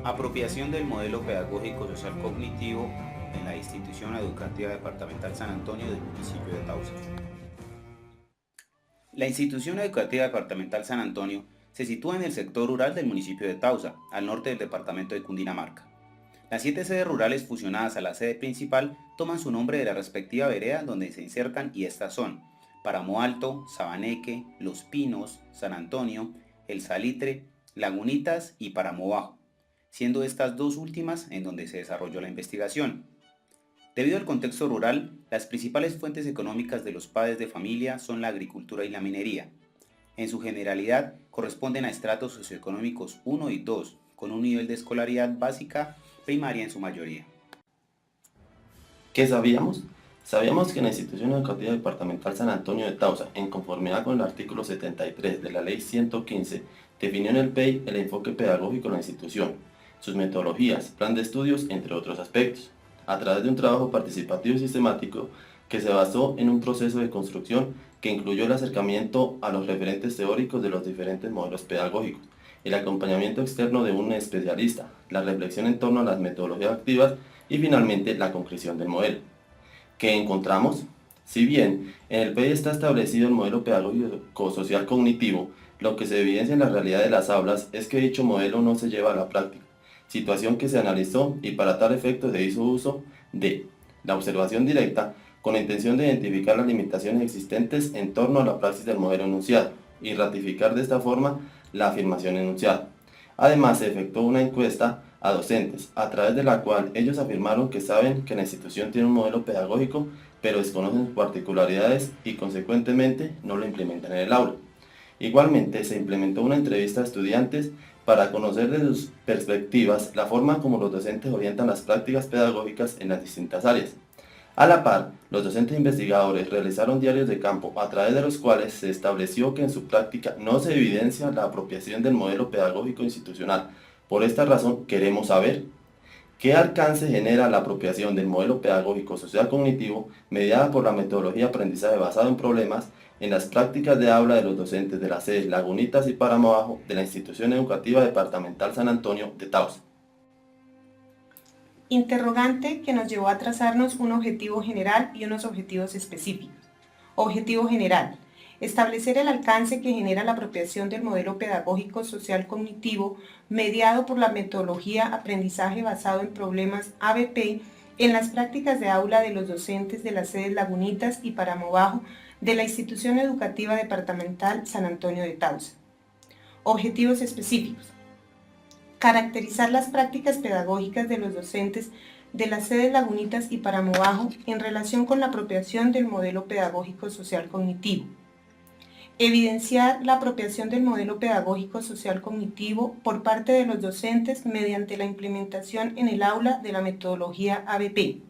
Apropiación del modelo pedagógico social cognitivo en la Institución Educativa Departamental San Antonio del municipio de Tausa. La Institución Educativa Departamental San Antonio se sitúa en el sector rural del municipio de Tausa, al norte del departamento de Cundinamarca. Las 7 sedes rurales fusionadas a la sede principal toman su nombre de la respectiva vereda donde se insertan, y estas son Páramo Alto, Sabaneque, Los Pinos, San Antonio, El Salitre, Lagunitas y Páramo Bajo, siendo estas dos últimas en donde se desarrolló la investigación. Debido al contexto rural, las principales fuentes económicas de los padres de familia son la agricultura y la minería. En su generalidad, corresponden a estratos socioeconómicos 1 y 2, con un nivel de escolaridad básica primaria en su mayoría. ¿Qué sabíamos? Sabíamos que la Institución Educativa Departamental San Antonio de Tausa, en conformidad con el artículo 73 de la Ley 115, definió en el PEI el enfoque pedagógico de la institución, sus metodologías, plan de estudios, entre otros aspectos, a través de un trabajo participativo y sistemático que se basó en un proceso de construcción que incluyó el acercamiento a los referentes teóricos de los diferentes modelos pedagógicos, el acompañamiento externo de un especialista, la reflexión en torno a las metodologías activas y finalmente la concreción del modelo. ¿Qué encontramos? Si bien en el PEI está establecido el modelo pedagógico social cognitivo, lo que se evidencia en la realidad de las aulas es que dicho modelo no se lleva a la práctica, situación que se analizó y para tal efecto se hizo uso de la observación directa con la intención de identificar las limitaciones existentes en torno a la praxis del modelo enunciado y ratificar de esta forma la afirmación enunciada. Además, se efectuó una encuesta a docentes, a través de la cual ellos afirmaron que saben que la institución tiene un modelo pedagógico, pero desconocen sus particularidades y consecuentemente no lo implementan en el aula. Igualmente, se implementó una entrevista a estudiantes para conocer de sus perspectivas la forma como los docentes orientan las prácticas pedagógicas en las distintas áreas. A la par, los docentes investigadores realizaron diarios de campo a través de los cuales se estableció que en su práctica no se evidencia la apropiación del modelo pedagógico institucional. Por esta razón, queremos saber qué alcance genera la apropiación del modelo pedagógico social cognitivo mediada por la metodología de aprendizaje basado en problemas en las prácticas de aula de los docentes de las sedes Lagunitas y Páramo Bajo de la Institución Educativa Departamental San Antonio de Tausa. Interrogante que nos llevó a trazarnos un objetivo general y unos objetivos específicos. Objetivo general: establecer el alcance que genera la apropiación del modelo pedagógico social cognitivo mediado por la metodología aprendizaje basado en problemas ABP en las prácticas de aula de los docentes de las sedes Lagunitas y Páramo Bajo de la Institución Educativa Departamental San Antonio de Tausa. Objetivos específicos: caracterizar las prácticas pedagógicas de los docentes de las sedes Lagunitas y Páramo Bajo en relación con la apropiación del modelo pedagógico social cognitivo. Evidenciar la apropiación del modelo pedagógico social cognitivo por parte de los docentes mediante la implementación en el aula de la metodología ABP.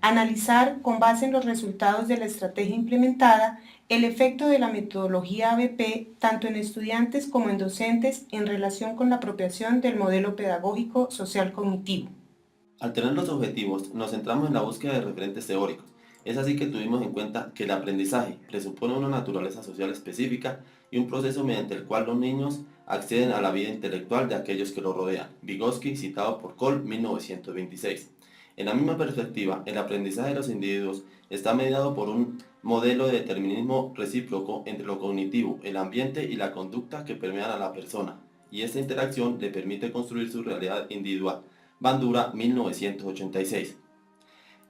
Analizar, con base en los resultados de la estrategia implementada, el efecto de la metodología ABP tanto en estudiantes como en docentes en relación con la apropiación del modelo pedagógico social cognitivo. Al tener los objetivos, nos centramos en la búsqueda de referentes teóricos. Es así que tuvimos en cuenta que el aprendizaje presupone una naturaleza social específica y un proceso mediante el cual los niños acceden a la vida intelectual de aquellos que los rodean. Vygotsky, citado por Cole, 1926. En la misma perspectiva, el aprendizaje de los individuos está mediado por un modelo de determinismo recíproco entre lo cognitivo, el ambiente y la conducta que permean a la persona, y esta interacción le permite construir su realidad individual. Bandura, 1986.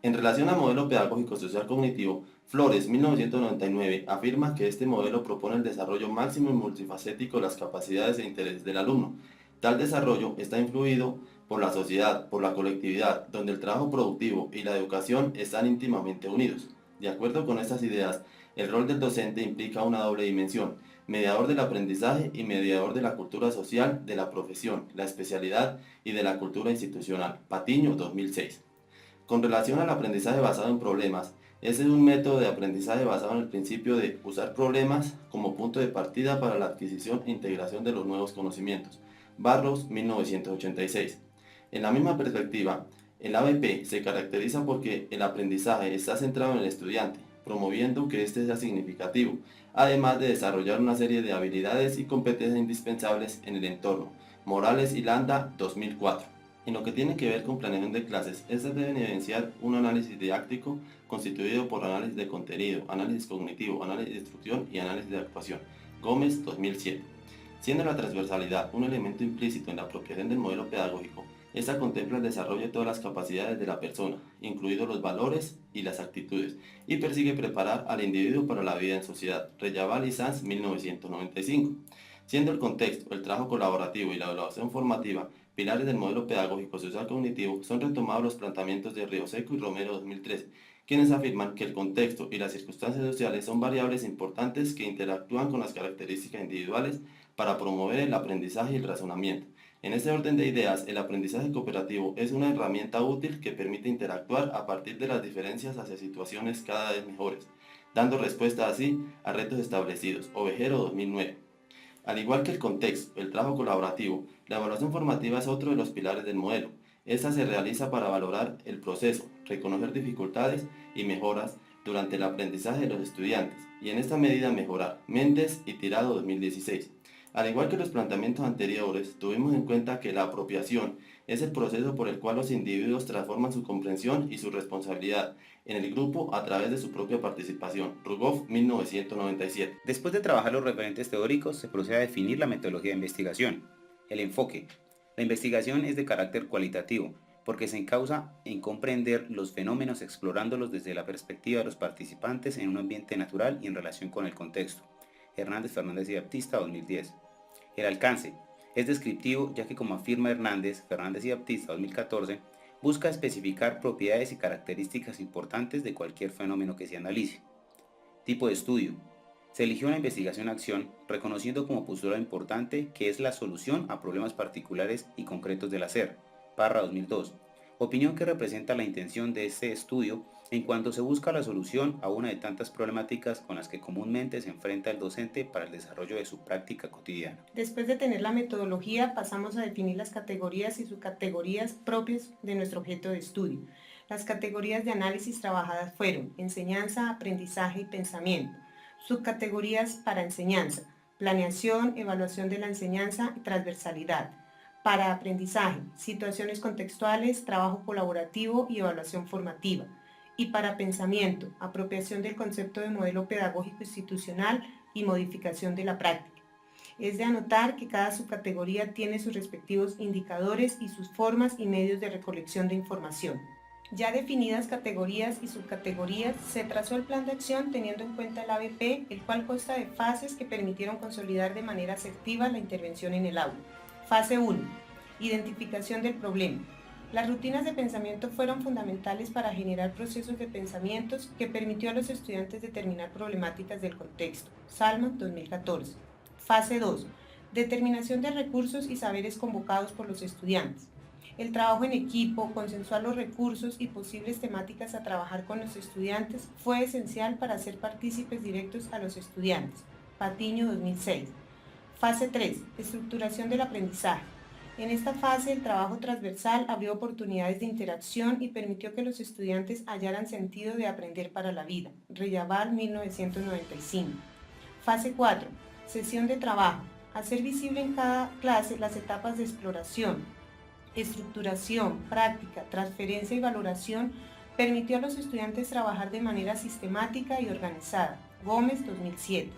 En relación al modelo pedagógico social cognitivo, Flores, 1999, afirma que este modelo propone el desarrollo máximo y multifacético de las capacidades e intereses del alumno. Tal desarrollo está influido por la sociedad, por la colectividad, donde el trabajo productivo y la educación están íntimamente unidos. De acuerdo con estas ideas, el rol del docente implica una doble dimensión: mediador del aprendizaje y mediador de la cultura social, de la profesión, la especialidad y de la cultura institucional. Patiño, 2006. Con relación al aprendizaje basado en problemas, ese es un método de aprendizaje basado en el principio de usar problemas como punto de partida para la adquisición e integración de los nuevos conocimientos. Barros, 1986. En la misma perspectiva, el ABP se caracteriza porque el aprendizaje está centrado en el estudiante, promoviendo que éste sea significativo, además de desarrollar una serie de habilidades y competencias indispensables en el entorno, Morales y Landa, 2004. En lo que tiene que ver con planeación de clases, estas deben evidenciar un análisis didáctico constituido por análisis de contenido, análisis cognitivo, análisis de instrucción y análisis de actuación. Gómez, 2007. Siendo la transversalidad un elemento implícito en la apropiación del modelo pedagógico, esta contempla el desarrollo de todas las capacidades de la persona, incluidos los valores y las actitudes, y persigue preparar al individuo para la vida en sociedad. Rellaval y Sanz, 1995. Siendo el contexto, el trabajo colaborativo y la evaluación formativa pilares del modelo pedagógico social cognitivo, son retomados los planteamientos de Rioseco y Romero 2013, quienes afirman que el contexto y las circunstancias sociales son variables importantes que interactúan con las características individuales para promover el aprendizaje y el razonamiento. En este orden de ideas, el aprendizaje cooperativo es una herramienta útil que permite interactuar a partir de las diferencias hacia situaciones cada vez mejores, dando respuesta así a retos establecidos. Ovejero 2009. Al igual que el contexto, el trabajo colaborativo, la evaluación formativa es otro de los pilares del modelo. Esta se realiza para valorar el proceso, reconocer dificultades y mejoras durante el aprendizaje de los estudiantes, y en esta medida mejorar. Méndez y Tirado 2016. Al igual que los planteamientos anteriores, tuvimos en cuenta que la apropiación es el proceso por el cual los individuos transforman su comprensión y su responsabilidad en el grupo a través de su propia participación. Rugov, 1997. Después de trabajar los referentes teóricos, se procede a definir la metodología de investigación. El enfoque. La investigación es de carácter cualitativo, porque se encausa en comprender los fenómenos explorándolos desde la perspectiva de los participantes en un ambiente natural y en relación con el contexto. Hernández, Fernández y Baptista, 2010. El alcance es descriptivo, ya que, como afirma Hernández, Fernández y Baptista, 2014, busca especificar propiedades y características importantes de cualquier fenómeno que se analice. Tipo de estudio. Se eligió una investigación-acción reconociendo como postura importante que es la solución a problemas particulares y concretos del hacer. Parra, 2002. Opinión que representa la intención de este estudio en cuanto se busca la solución a una de tantas problemáticas con las que comúnmente se enfrenta el docente para el desarrollo de su práctica cotidiana. Después de tener la metodología, pasamos a definir las categorías y subcategorías propias de nuestro objeto de estudio. Las categorías de análisis trabajadas fueron enseñanza, aprendizaje y pensamiento. Subcategorías para enseñanza, planeación, evaluación de la enseñanza y transversalidad. Para aprendizaje, situaciones contextuales, trabajo colaborativo y evaluación formativa. Y para pensamiento, apropiación del concepto de modelo pedagógico institucional y modificación de la práctica. Es de anotar que cada subcategoría tiene sus respectivos indicadores y sus formas y medios de recolección de información. Ya definidas categorías y subcategorías, se trazó el plan de acción teniendo en cuenta el ABP, el cual consta de fases que permitieron consolidar de manera asertiva la intervención en el aula. Fase 1. Identificación del problema. Las rutinas de pensamiento fueron fundamentales para generar procesos de pensamientos que permitió a los estudiantes determinar problemáticas del contexto. Salman, 2014. Fase 2. Determinación de recursos y saberes convocados por los estudiantes. El trabajo en equipo, consensuar los recursos y posibles temáticas a trabajar con los estudiantes fue esencial para hacer partícipes directos a los estudiantes. Patiño, 2006. Fase 3. Estructuración del aprendizaje. En esta fase, el trabajo transversal abrió oportunidades de interacción y permitió que los estudiantes hallaran sentido de aprender para la vida. Rellaval, 1995. Fase 4. Sesión de trabajo. Hacer visible en cada clase las etapas de exploración, estructuración, práctica, transferencia y valoración permitió a los estudiantes trabajar de manera sistemática y organizada. Gómez, 2007.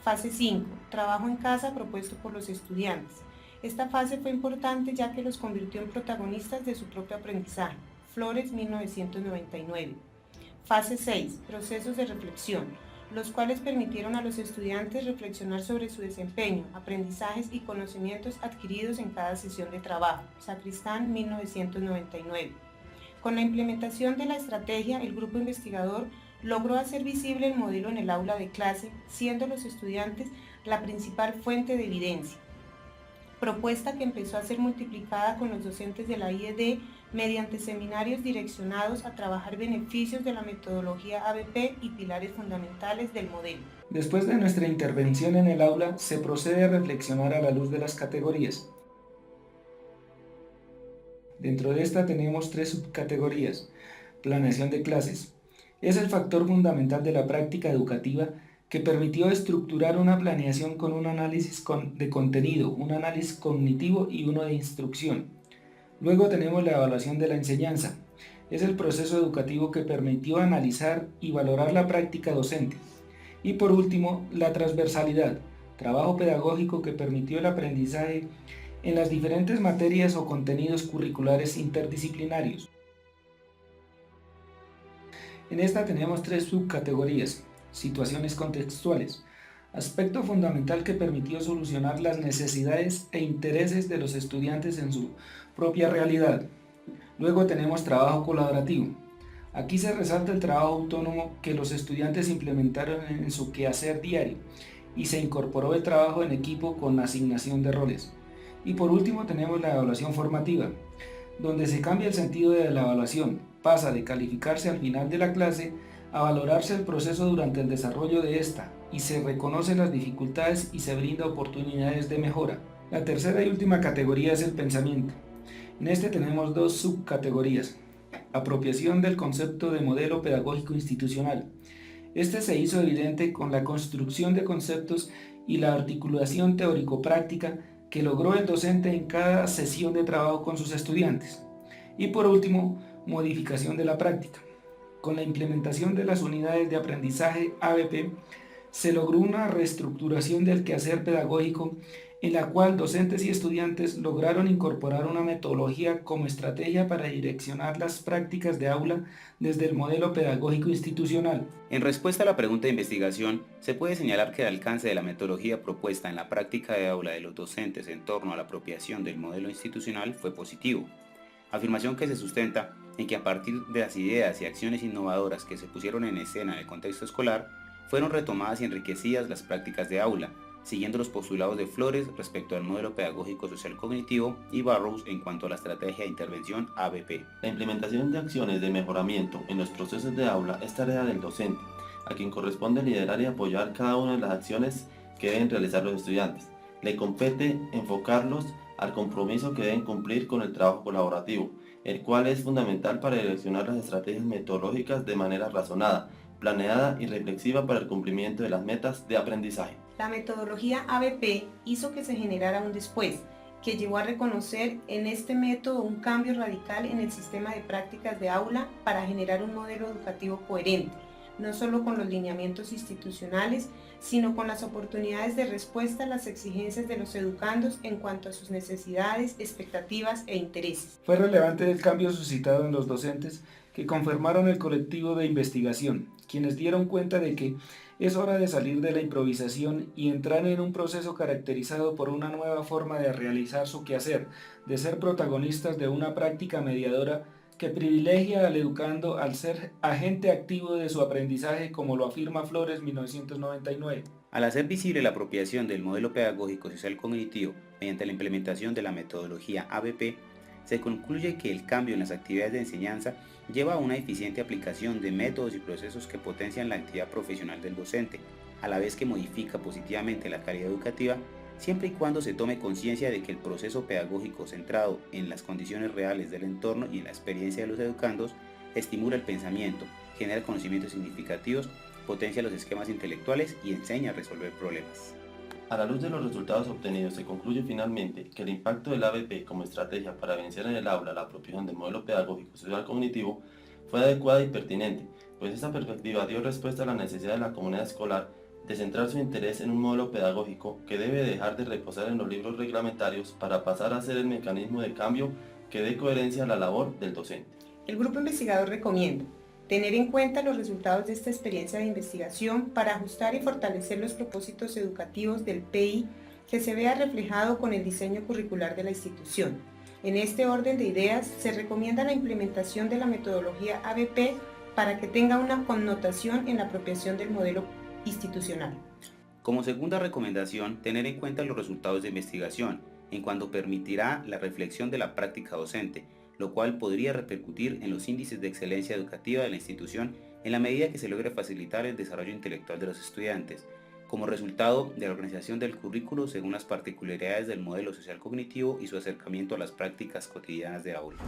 Fase 5. Trabajo en casa propuesto por los estudiantes. Esta fase fue importante ya que los convirtió en protagonistas de su propio aprendizaje. Flores, 1999. Fase 6. Procesos de reflexión, los cuales permitieron a los estudiantes reflexionar sobre su desempeño, aprendizajes y conocimientos adquiridos en cada sesión de trabajo. Sacristán, 1999. Con la implementación de la estrategia, el grupo investigador logró hacer visible el modelo en el aula de clase, siendo los estudiantes la principal fuente de evidencia. Propuesta que empezó a ser multiplicada con los docentes de la IED mediante seminarios direccionados a trabajar beneficios de la metodología ABP y pilares fundamentales del modelo. Después de nuestra intervención en el aula, se procede a reflexionar a la luz de las categorías. Dentro de esta tenemos 3 subcategorías. Planeación de clases. Es el factor fundamental de la práctica educativa, que permitió estructurar una planeación con un análisis de contenido, un análisis cognitivo y uno de instrucción. Luego tenemos la evaluación de la enseñanza. Es el proceso educativo que permitió analizar y valorar la práctica docente. Y por último, la transversalidad, trabajo pedagógico que permitió el aprendizaje en las diferentes materias o contenidos curriculares interdisciplinarios. En esta tenemos 3 subcategorías: situaciones contextuales, aspecto fundamental que permitió solucionar las necesidades e intereses de los estudiantes en su propia realidad. Luego tenemos trabajo colaborativo. Aquí se resalta el trabajo autónomo que los estudiantes implementaron en su quehacer diario y se incorporó el trabajo en equipo con asignación de roles. Y por último tenemos la evaluación formativa, donde se cambia el sentido de la evaluación, pasa de calificarse al final de la clase a valorarse el proceso durante el desarrollo de esta y se reconocen las dificultades y se brinda oportunidades de mejora. La tercera y última categoría es el pensamiento. En este tenemos 2 subcategorías: apropiación del concepto de modelo pedagógico institucional. Este se hizo evidente con la construcción de conceptos y la articulación teórico-práctica que logró el docente en cada sesión de trabajo con sus estudiantes. Y por último, modificación de la práctica. Con la implementación de las unidades de aprendizaje ABP, se logró una reestructuración del quehacer pedagógico en la cual docentes y estudiantes lograron incorporar una metodología como estrategia para direccionar las prácticas de aula desde el modelo pedagógico institucional. En respuesta a la pregunta de investigación, se puede señalar que el alcance de la metodología propuesta en la práctica de aula de los docentes en torno a la apropiación del modelo institucional fue positivo, afirmación que se sustenta en que a partir de las ideas y acciones innovadoras que se pusieron en escena en el contexto escolar, fueron retomadas y enriquecidas las prácticas de aula, siguiendo los postulados de Flores respecto al modelo pedagógico social cognitivo y Burrows en cuanto a la estrategia de intervención ABP. La implementación de acciones de mejoramiento en los procesos de aula es tarea del docente, a quien corresponde liderar y apoyar cada una de las acciones que deben realizar los estudiantes. Le compete enfocarlos al compromiso que deben cumplir con el trabajo colaborativo, el cual es fundamental para direccionar las estrategias metodológicas de manera razonada, planeada y reflexiva para el cumplimiento de las metas de aprendizaje. La metodología ABP hizo que se generara un después, que llevó a reconocer en este método un cambio radical en el sistema de prácticas de aula para generar un modelo educativo coherente, no solo con los lineamientos institucionales, sino con las oportunidades de respuesta a las exigencias de los educandos en cuanto a sus necesidades, expectativas e intereses. Fue relevante el cambio suscitado en los docentes que conformaron el colectivo de investigación, quienes dieron cuenta de que es hora de salir de la improvisación y entrar en un proceso caracterizado por una nueva forma de realizar su quehacer, de ser protagonistas de una práctica mediadora que privilegia al educando al ser agente activo de su aprendizaje, como lo afirma Flores 1999. Al hacer visible la apropiación del modelo pedagógico social cognitivo mediante la implementación de la metodología ABP, se concluye que el cambio en las actividades de enseñanza lleva a una eficiente aplicación de métodos y procesos que potencian la actividad profesional del docente, a la vez que modifica positivamente la calidad educativa, siempre y cuando se tome conciencia de que el proceso pedagógico centrado en las condiciones reales del entorno y en la experiencia de los educandos estimula el pensamiento, genera conocimientos significativos, potencia los esquemas intelectuales y enseña a resolver problemas. A la luz de los resultados obtenidos, se concluye finalmente que el impacto del ABP como estrategia para vencer en el aula la apropiación del modelo pedagógico social cognitivo fue adecuada y pertinente, pues esta perspectiva dio respuesta a la necesidad de la comunidad escolar de centrar su interés en un modelo pedagógico que debe dejar de reposar en los libros reglamentarios para pasar a ser el mecanismo de cambio que dé coherencia a la labor del docente. El grupo investigador recomienda tener en cuenta los resultados de esta experiencia de investigación para ajustar y fortalecer los propósitos educativos del PI que se vea reflejado con el diseño curricular de la institución. En este orden de ideas se recomienda la implementación de la metodología ABP para que tenga una connotación en la apropiación del modelo institucional. Como segunda recomendación, tener en cuenta los resultados de investigación, en cuanto permitirá la reflexión de la práctica docente, lo cual podría repercutir en los índices de excelencia educativa de la institución en la medida que se logre facilitar el desarrollo intelectual de los estudiantes, como resultado de la organización del currículo según las particularidades del modelo social cognitivo y su acercamiento a las prácticas cotidianas de aula.